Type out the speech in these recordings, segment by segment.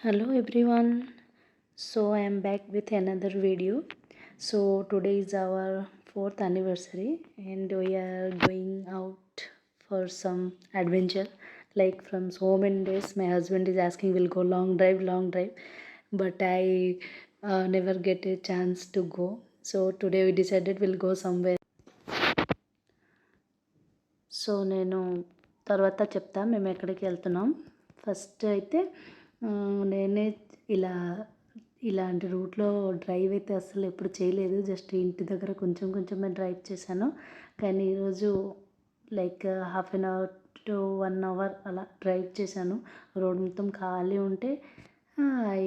Hello everyone. So I am back with another video. So today is our 4th anniversary and we are going out for some adventure. Like from so many days my husband is asking we'll go long drive, but I never get a chance to go. So today we decided we'll go somewhere. So నేను తర్వాత చెప్తా మేము ఎక్కడికి వెళ్తున్నాం. First అయితే నేనే ఇలా ఇలాంటి రూట్లో డ్రైవ్ అయితే అస్సలు ఎప్పుడు చేయలేదు. జస్ట్ ఇంటి దగ్గర కొంచెమే డ్రైవ్ చేశాను. కానీ ఈరోజు like half an hour to 1 hour అలా డ్రైవ్ చేశాను. రోడ్ మొత్తం ఖాళీ ఉంటే I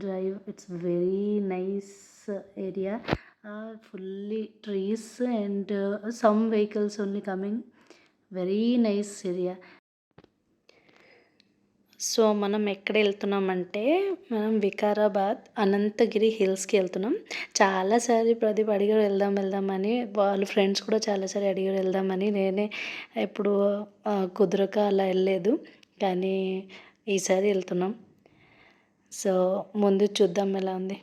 drive. It's very nice area. Fully trees and some vehicles only coming. Very nice area. So మనం ఎక్కడ వెళ్తున్నామంటే మనం వికారాబాద్ అనంతగిరి హిల్స్కి వెళ్తున్నాం. చాలాసారి ప్రదీప్ అడిగారు వెళ్దామని, వాళ్ళ ఫ్రెండ్స్ కూడా చాలాసారి అడిగారు వెళ్దామని. నేనే ఎప్పుడు కుదరక అలా వెళ్ళలేదు, కానీ ఈసారి వెళ్తున్నాం. సో ముందు చూద్దాం ఎలా ఉంది.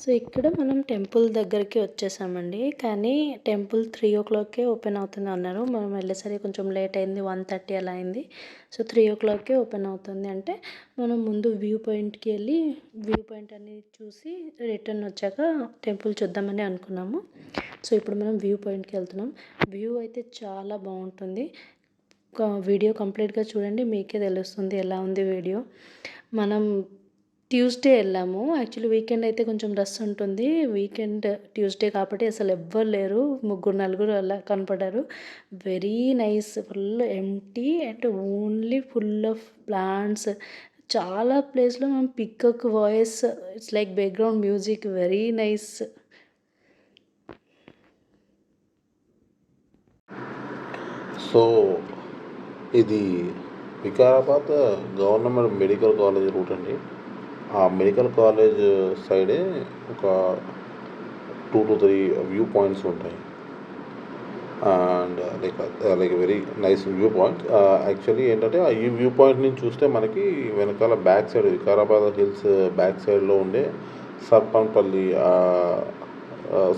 సో ఇక్కడ మనం టెంపుల్ దగ్గరికి వచ్చేసామండి. కానీ టెంపుల్ 3 o'clockకే ఓపెన్ అవుతుంది అన్నారు. మనం వెళ్ళేసరికి కొంచెం లేట్ అయింది, 1:30 అలా అయింది. సో 3 o'clockకే ఓపెన్ అవుతుంది అంటే మనం ముందు వ్యూ పాయింట్కి వెళ్ళి వ్యూ పాయింట్ అనేది చూసి రిటర్న్ వచ్చాక టెంపుల్ చూద్దామని అనుకున్నాము. సో ఇప్పుడు మనం వ్యూ పాయింట్కి వెళ్తున్నాం. వ్యూ అయితే చాలా బాగుంటుంది. వీడియో కంప్లీట్గా చూడండి, మీకే తెలుస్తుంది ఎలా ఉంది వీడియో. మనం ట్యూస్డే వెళ్ళాము. యాక్చువల్లీ వీకెండ్ అయితే కొంచెం రష్ ఉంటుంది. ట్యూస్డే కాబట్టి అసలు ఎవ్వరు లేరు, 3-4 అలా కనపడ్డారు. Very nice, full empty and only full of plants. చాలా ప్లేస్లో మనం peacock voice, it's like background music, very nice. So ఇది Vikarabad government medical college route అండి. ఆ మెడికల్ కాలేజ్ సైడే ఒక 2 to 3 వ్యూ పాయింట్స్ ఉంటాయి. And like very nice view point. Actually ఏంటంటే ఈ వ్యూ పాయింట్ నుంచి చూస్తే మనకి వెనకాల back side Vikarabad hills back సైడ్లో ఉండే సర్పంపల్లి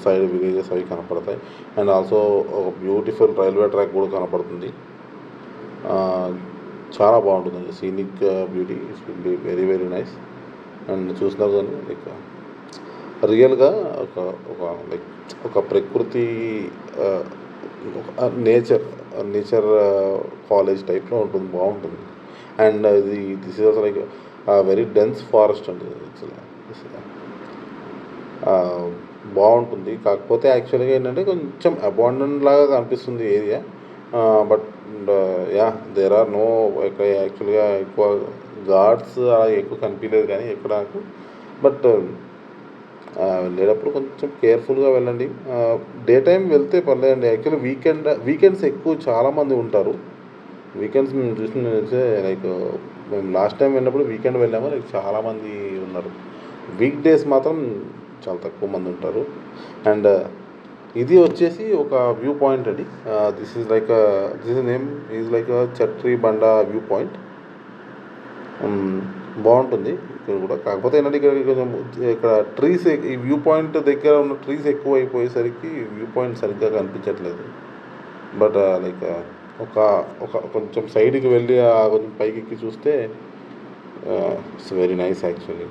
సైడ్ విలేజెస్ అవి కనపడతాయి. అండ్ ఆల్సో ఒక బ్యూటిఫుల్ రైల్వే ట్రాక్ కూడా కనపడుతుంది. చాలా బాగుంటుందండి. Scenic beauty it's will be very very nice. And చూసినారు కానీ లైక్ రియల్గా ఒక ప్రకృతి, నేచర్ కాలేజ్ టైప్లో ఉంటుంది, బాగుంటుంది. And this is also like very dense forest అండి. బాగుంటుంది. కాకపోతే యాక్చువల్గా ఏంటంటే కొంచెం అబాండన్ లాగా కనిపిస్తుంది area. But there are no యాక్చువల్గా ఎక్కువ గార్డ్స్ అలా ఎక్కువ కనిపించలేదు కానీ ఎక్కడ నాకు. బట్ వెళ్ళేటప్పుడు కొంచెం కేర్ఫుల్గా వెళ్ళండి. డే టైం వెళ్తే పర్లేదండి. యాక్చువల్లీ వీకెండ్స్ ఎక్కువ చాలామంది ఉంటారు. వీకెండ్స్ మేము చూసినట్లయితే లైక్ మేము లాస్ట్ టైం వెళ్ళినప్పుడు వీకెండ్ వెళ్ళాము, లైక్ చాలామంది ఉన్నారు. వీక్ డేస్ మాత్రం చాలా తక్కువ మంది ఉంటారు. అండ్ ఇది వచ్చేసి ఒక వ్యూ పాయింట్ అండి. దిస్ నేమ్ ఈజ్ లైక్ చట్రీ బండ వ్యూ పాయింట్. బాగుంటుంది ఇక్కడ కూడా. కాకపోతే ఏంటంటే ఇక్కడ ట్రీస్, ఈ వ్యూ పాయింట్ దగ్గర ఉన్న ట్రీస్ ఎక్కువ అయిపోయేసరికి వ్యూ పాయింట్ సరిగ్గా కనిపించట్లేదు. బట్ లైక్ ఒక ఒక కొంచెం సైడ్కి వెళ్ళి కొంచెం పైకి ఎక్కి చూస్తే ఇట్స్ వెరీ నైస్ యాక్చువల్లీ.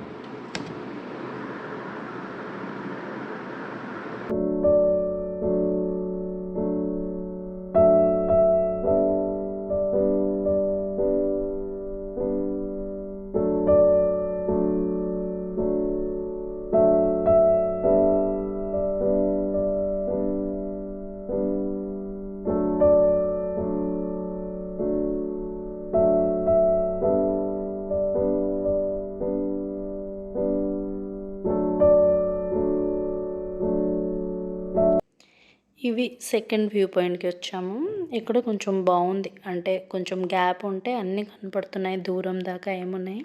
ఇవి సెకండ్ వ్యూ పాయింట్కి వచ్చాము. ఇక్కడ కొంచెం బాగుంది, అంటే కొంచెం గ్యాప్ ఉంటే అన్నీ కనపడుతున్నాయి, దూరం దాకా ఏమున్నాయి.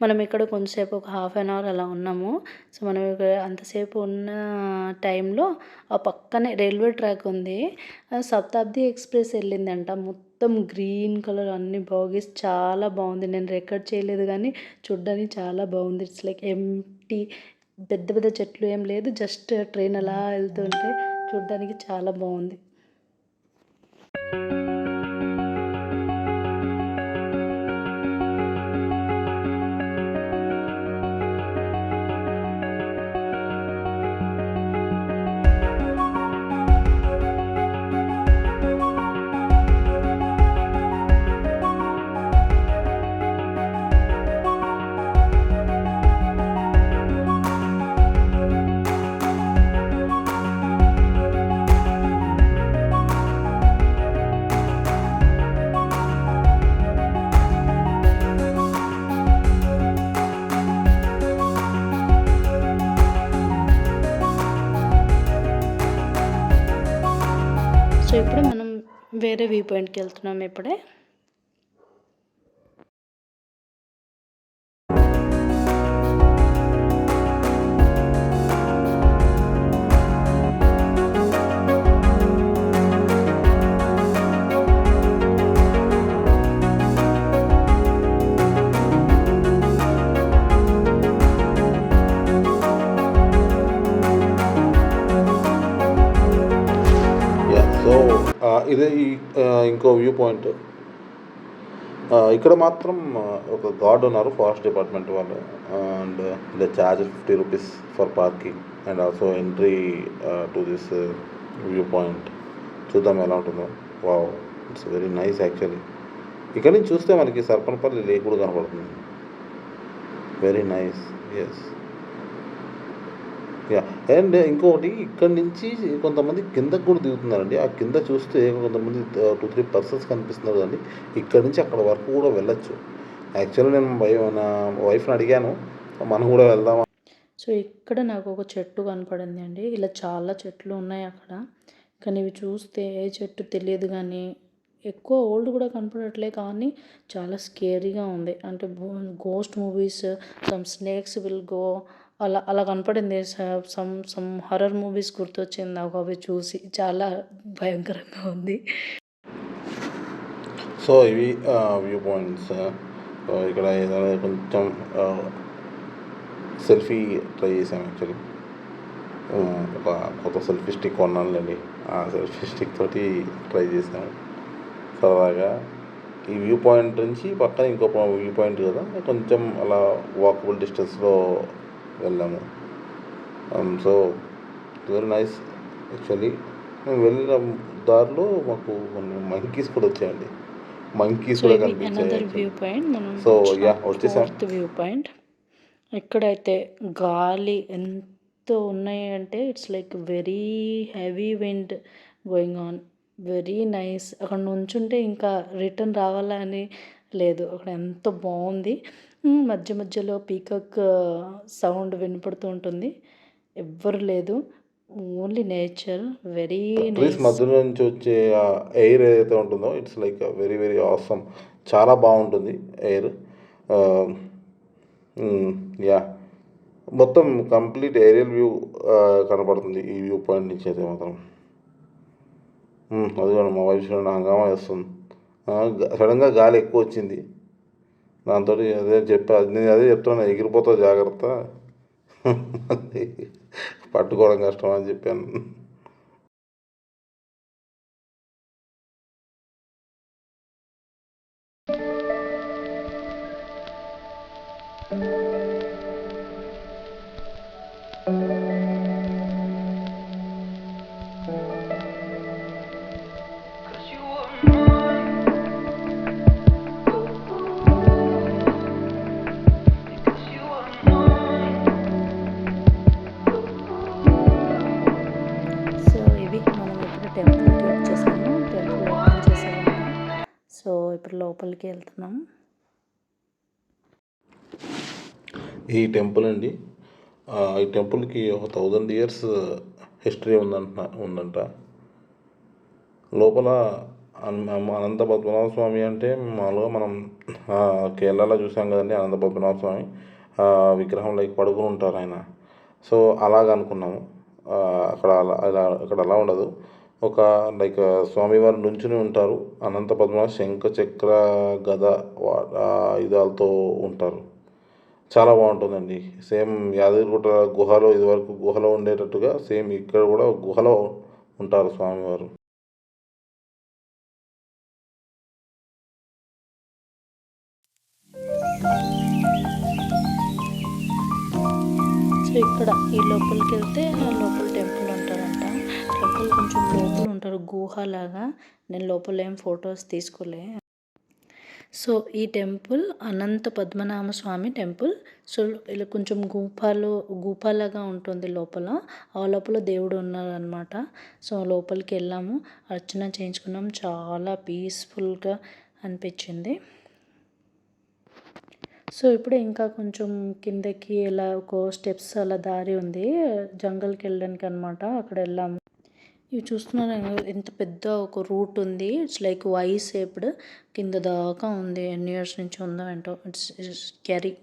మనం ఇక్కడ కొంచెంసేపు ఒక హాఫ్ అన్ అవర్ అలా ఉన్నాము. సో మనం ఇక్కడ అంతసేపు ఉన్న టైంలో ఆ పక్కనే రైల్వే ట్రాక్ ఉంది, శతాబ్ది ఎక్స్ప్రెస్ వెళ్ళిందంట. మొత్తం గ్రీన్ కలర్ అన్ని బాగీస్, చాలా బాగుంది. నేను రికార్డ్ చేయలేదు కానీ చూడ్డానికి చాలా బాగుంది. ఇట్స్ లైక్ ఎంటీ, పెద్ద పెద్ద చెట్లు ఏం లేదు, జస్ట్ ట్రైన్ అలా వెళ్తుంటే చూడ్డానికి చాలా బాగుంది. సో ఇప్పుడు మనం వేరే వ్యూ పాయింట్కి వెళ్తున్నాం ఇప్పుడే. సో ఇదే ఇంకో వ్యూ పాయింట్. ఇక్కడ మాత్రం ఒక గార్డ్ ఉన్నారు, ఫారెస్ట్ డిపార్ట్మెంట్ వాళ్ళు. And the charge 50 rupees for parking and also entry to this view point. చూద్దాం ఎలా ఉంటుందో. Wow, it's very nice actually. ఇక్కడ నుంచి చూస్తే మనకి సర్పనపల్లి లేక్ కూడా కనపడుతుంది. Very nice. Yes. Yeah. And ఇంకొకటి, ఇక్కడ నుంచి కొంతమంది కిందకు కూడా దిగుతున్నారండి. ఆ కింద చూస్తే కొంతమంది 2-3 పర్సన్స్ కనిపిస్తున్నారు కానీ ఇక్కడ నుంచి అక్కడ వరకు కూడా వెళ్ళొచ్చు. యాక్చువల్లీ నేను నా వైఫ్ని అడిగాను, మనం కూడా వెళ్దామా. సో ఇక్కడ నాకు ఒక చెట్టు కనపడింది అండి. ఇలా చాలా చెట్లు ఉన్నాయి అక్కడ, కానీ ఇవి చూస్తే ఏ చెట్టు తెలియదు. కానీ ఎక్కువ ఓల్డ్ కూడా కనపడట్లే, కానీ చాలా స్కేరీగా ఉంది. అంటే ghost movies, some snakes will go, అలా అలా కనపడింది. సమ్ హర్రర్ మూవీస్ గుర్తొచ్చింది నాకు అవి చూసి, చాలా భయంకరంగా ఉంది. సో ఇవి వ్యూ పాయింట్స్. ఇక్కడ ఏదైనా కొంచెం సెల్ఫీ ట్రై చేసాం యాక్చువల్లీ. ఒక కొత్త సెల్ఫీ స్టిక్ కొన్నానులేండి, ఆ సెల్ఫీ స్టిక్ తోటి ట్రై చేసాము సరదాగా. ఈ వ్యూ పాయింట్ నుంచి పక్కన ఇంకో వ్యూ పాయింట్ కదా, కొంచెం అలా వాకబుల్ డిస్టెన్స్లో వెళ్ళాము. So very nice actually. మేము వెళ్ళిన దారిలో మాకు కొన్ని మంకీస్ కూడా వచ్చాయండి. మంకీస్ కూడా కనిపించాయి. వ్యూ పాయింట్ మనం సో యా, వచ్చేసాం. View point. ఎక్కడైతే గాలి ఎంత ఉన్నాయి అంటే it's like very heavy wind going on, very nice. అక్కడ నుంచుంటే ఇంకా రిటర్న్ రావాలా అని లేదు, అక్కడ ఎంత బాగుంది. మధ్య మధ్యలో పీకాక్ సౌండ్ వినపడుతూ ఉంటుంది. ఎవ్వరు లేదు, ఓన్లీ నేచర్. వెరీ ట్రీస్ మధ్యలో నుంచి వచ్చే ఎయిర్ ఏదైతే ఉంటుందో it's like very very awesome. చాలా బాగుంటుంది ఎయిర్. యా, మొత్తం కంప్లీట్ ఏరియల్ వ్యూ కనపడుతుంది ఈ వ్యూ పాయింట్ నుంచి అయితే మాత్రం. అది కూడా మా వైఫ్ చూడండి హంగామా వేస్తుంది. సడన్గా గాలి ఎక్కువ వచ్చింది, దాంతో అదే నేను అదే చెప్తున్నాను, ఎగిరిపోతావు జాగ్రత్త, పట్టుకోవడం కష్టం అని చెప్పాను. సో ఇవి మనం ఇప్పుడు టెంపుల్కి వచ్చేసాము. Temple open చేసామంట. సో ఇప్పుడు లోపలికి వెళ్తున్నాం. ఈ టెంపుల్ అండి, ఈ టెంపుల్కి ఒక 1000 years హిస్టరీ ఉందంట. లోపల అనంత పద్మనాభ స్వామి అంటే మామూలుగా మనం కేరళలో చూసాం కదండి, అనంత పద్మనాభ స్వామి విగ్రహం లైక్ పడుకుని ఉంటారు ఆయన. సో అలాగ అనుకున్నాము. అక్కడ అలా ఉండదు. ఒక లైక్ స్వామివారు నుంచుని ఉంటారు. అనంత పద్మనాభ శంఖ చక్ర గద ఆయుధాలతో ఉంటారు. చాలా బాగుంటుందండి. సేమ్ యాదగిరిగుట్ట గుహలో ఇదివరకు గుహలో ఉండేటట్టుగా సేమ్ ఇక్కడ కూడా గుహలో ఉంటారు స్వామివారు. సో ఇక్కడ ఈ లోపలికి వెళ్తే లోపల టెంపుల్ ఉంటారంట. టెంపుల్ కొంచెం లోపల ఉంటారు గుహలాగా. నేను లోపల ఏం ఫొటోస్ తీసుకోలే. సో ఈ టెంపుల్ అనంత పద్మనాభ స్వామి టెంపుల్. సో ఇలా కొంచెం గుఫలాగా ఉంటుంది లోపల. ఆ లోపల దేవుడు ఉన్నారనమాట. సో లోపలికి వెళ్ళాము, అర్చన చేయించుకున్నాం. చాలా పీస్ఫుల్గా అనిపించింది. సో ఇప్పుడు ఇంకా కొంచెం కిందకి ఇలా ఒక స్టెప్స్ అలా దారి ఉంది జంగల్కి వెళ్ళడానికి అనమాట. అక్కడ వెళ్ళాము. ఇవి చూస్తున్నారా, ఎంత పెద్ద ఒక రూట్ ఉంది. It's like Y shaped. కింద దాకా ఉంది. ఎన్ని ఇయర్స్ నుంచి ఉందో ఏంటో. It's carry.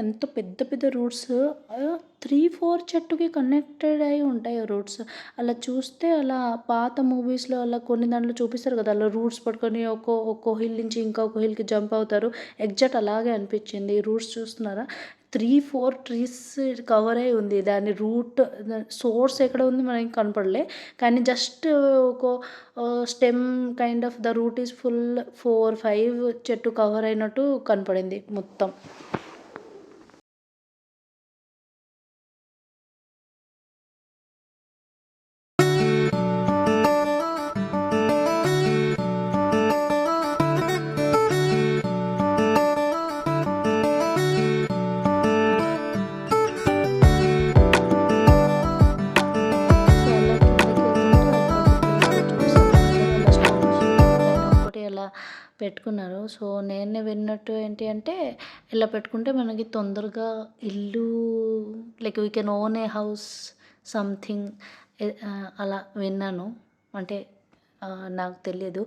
ఎంత పెద్ద పెద్ద రూట్స్ 3-4 చెట్టుకి కనెక్టెడ్ అయి ఉంటాయి రూట్స్. అలా చూస్తే అలా పాత మూవీస్లో అలా కొన్ని దాంట్లో చూపిస్తారు కదా, అలా రూట్స్ పట్టుకొని ఒక్కో హిల్ నుంచి ఇంకొక హిల్కి జంప్ అవుతారు. ఎగ్జాక్ట్ అలాగే అనిపించింది. ఈ రూట్స్ చూస్తున్నారా, 3-4 ట్రీస్ కవర్ అయి ఉంది. దాని రూట్ సోర్స్ ఎక్కడ ఉంది మనకి కనపడలే, కానీ జస్ట్ ఒక stem kind of the route is full 4-5 చెట్టు కవర్ అయినట్టు కనపడింది మొత్తం. పెట్టుకున్నారు. సో నేను విన్నట్టు ఏంటి అంటే, ఇలా పెట్టుకుంటే మనకి తొందరగా ఇల్లు like we can own A house something అలా విన్నాను. అంటే నాకు తెలియదు.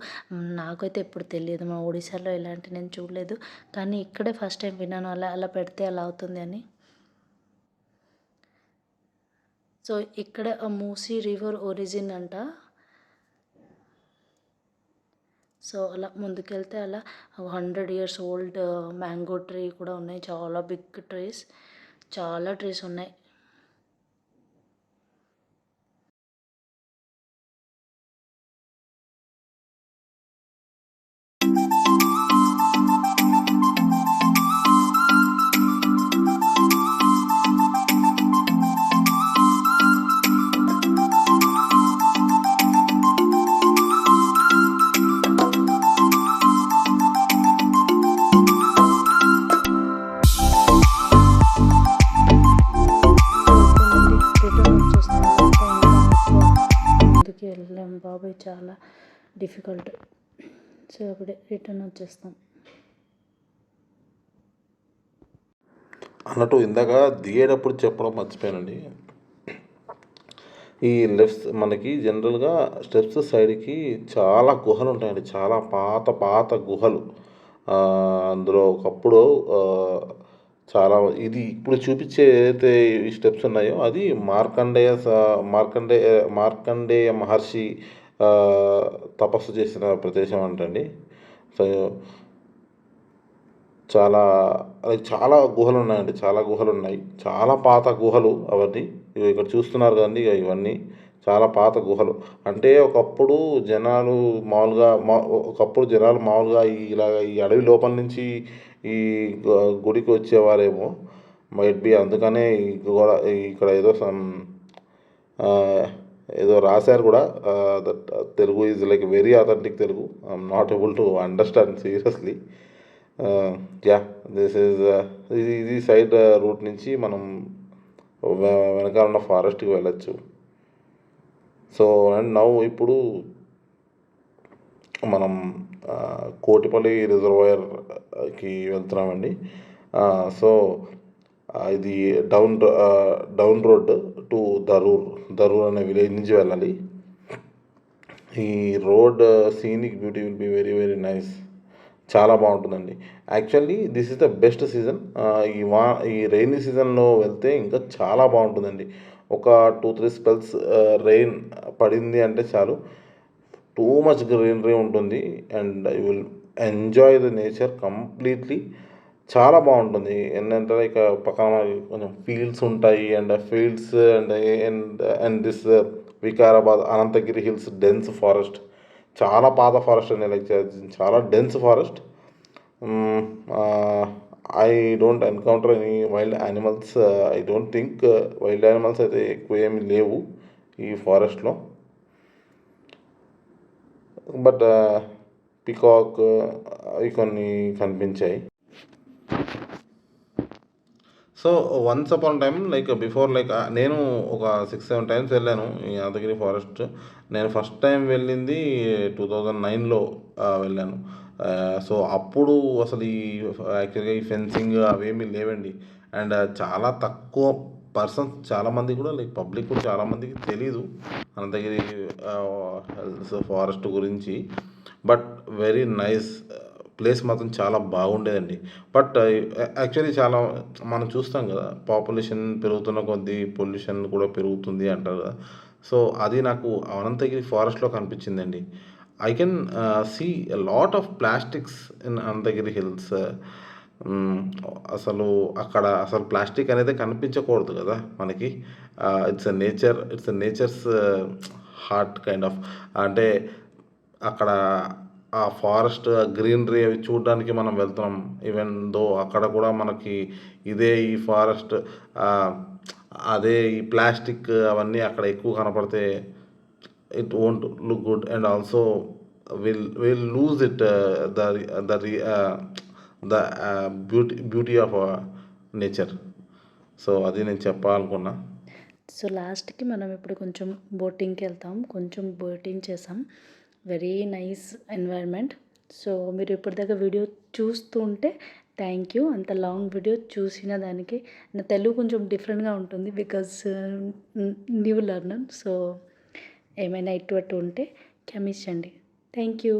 నాకైతే ఎప్పుడు తెలియదు. మా ఒడిశాలో ఇలాంటివి నేను చూడలేదు. కానీ ఇక్కడే ఫస్ట్ టైం విన్నాను అలా పెడితే అలా అవుతుంది అని. సో ఇక్కడ మూసీ రివర్ ఒరిజిన్ అంట. సో అలా ముందుకెళ్తే అలా 100 years ఓల్డ్ మ్యాంగో ట్రీ కూడా ఉన్నాయి. చాలా బిగ్ ట్రీస్, చాలా ట్రీస్ ఉన్నాయి. వెళ్ళాం బాబాయ్, చాలా డిఫికల్ట్. సో అప్పుడే రిటర్న్ వచ్చేస్తాం. అన్నట్టు ఇందాక దిగేటప్పుడు చెప్పడం మర్చిపోయానండి. ఈ మనకి జనరల్గా స్టెప్స్ సైడ్కి చాలా గుహలు ఉంటాయండి, చాలా పాత పాత గుహలు. అందులో ఒకప్పుడు చాలా ఇది ఇప్పుడు చూపించే ఏదైతే ఈ స్టెప్స్ ఉన్నాయో అది మార్కండేయ మహర్షి తపస్సు చేసిన ప్రదేశం అంటండి. సో చాలా చాలా గుహలు ఉన్నాయండి, చాలా గుహలు ఉన్నాయి, చాలా పాత గుహలు అవన్నీ. ఇక్కడ చూస్తున్నారు కదండి, ఇవన్నీ చాలా పాత గుహలు. అంటే ఒకప్పుడు జనాలు మామూలుగా ఇలాగ ఈ అడవి లోపల నుంచి ఈ గుడికి వచ్చేవారేమో, మైట్ బి. అందుకనే ఇక్కడ ఏదో రాశారు కూడా, that Telugu is like very authentic Telugu. I'm not able to understand seriously. Yeah ఇది సైడ్ రూట్ నుంచి మనం వెనకాల ఉన్న ఫారెస్ట్కి వెళ్ళచ్చు. సో అండ్ నౌ ఇప్పుడు మనం కోటిపల్లి రిజర్వాయర్కి వెళ్తున్నామండి. సో ఇది డౌన్ రోడ్ టు దరూర్ అనే విలేజ్ నుంచి వెళ్ళాలి. ఈ road scenic beauty will be very very nice, చాలా బాగుంటుందండి. Actually this is the best season. ఈ రైనీ సీజన్లో వెళ్తే ఇంకా చాలా బాగుంటుందండి. ఒక 2-3 స్పెల్స్ రెయిన్ పడింది అంటే చాలు, టూ మచ్ గ్రీనరీ ఉంటుంది and you will enjoy the nature completely. చాలా బాగుంటుంది. ఏంటంటే ఇక పక్కన కొంచెం ఫీల్డ్స్ ఉంటాయి and fields and this Vikarabad Ananthagiri hills dense forest, చాలా పాత ఫారెస్ట్ అండి, లైక్ చాలా dense forest. I don't encounter any wild animals. I don't think wild animals అయితే ఎక్కువ ఏమి లేవు ఈ ఫారెస్ట్లో. బట్ పికాక్ అవి కొన్ని కనిపించాయి. So once upon time before నేను ఒక 6-7 టైమ్స్ వెళ్ళాను ఈ యాదగిరి ఫారెస్ట్. నేను ఫస్ట్ టైం వెళ్ళింది 2009లో వెళ్ళాను. సో అప్పుడు అసలు యాక్చువల్గా ఈ ఫెన్సింగ్ అవేమీ లేవండి. అండ్ చాలా తక్కువ పర్సన్స్, చాలామంది కూడా పబ్లిక్ కూడా చాలామందికి తెలీదు అనంతగిరి ఫారెస్ట్ గురించి. బట్ వెరీ నైస్ ప్లేస్, మాత్రం చాలా బాగుండేదండి. బట్ యాక్చువల్లీ చాలా మనం చూస్తాం కదా, పాపులేషన్ పెరుగుతున్న కొద్దీ పొల్యూషన్ కూడా పెరుగుతుంది అంటారు కదా. సో అది నాకు అనంతగిరి ఫారెస్ట్లో కనిపించిందండి. I can see a lot of plastics in Ananthagiri hills. అసలు ప్లాస్టిక్ అనేది కనిపించకూడదు కదా మనకి. It's nature's heart kind of. అంటే అక్కడ ఆ ఫారెస్ట్ గ్రీనరీ అవి చూడడానికి మనం వెళ్తున్నాం. ఈవెన్ దో అక్కడ కూడా మనకి ఈ ఫారెస్ట్ అదే ఈ ప్లాస్టిక్ అవన్నీ అక్కడ ఎక్కువ కనపడితే it won't look good and also will lose it the beauty of nature. So అది నేను చెప్పాలనుకున్నా. సో లాస్ట్కి మనం ఇప్పుడు కొంచెం బోటింగ్కి వెళ్తాం. కొంచెం బోటింగ్ చేసాం. Very nice environment. సో మీరు ఇప్పటిదాకా వీడియో చూస్తూ ఉంటే థ్యాంక్ యూ. అంత లాంగ్ వీడియో చూసిన దానికి. నా తెలుగు కొంచెం డిఫరెంట్గా ఉంటుంది బికాజ్ న్యూ లెర్నర్. సో ఏమైనా ఇటు అటు ఉంటే క్షమించండి. Thank you.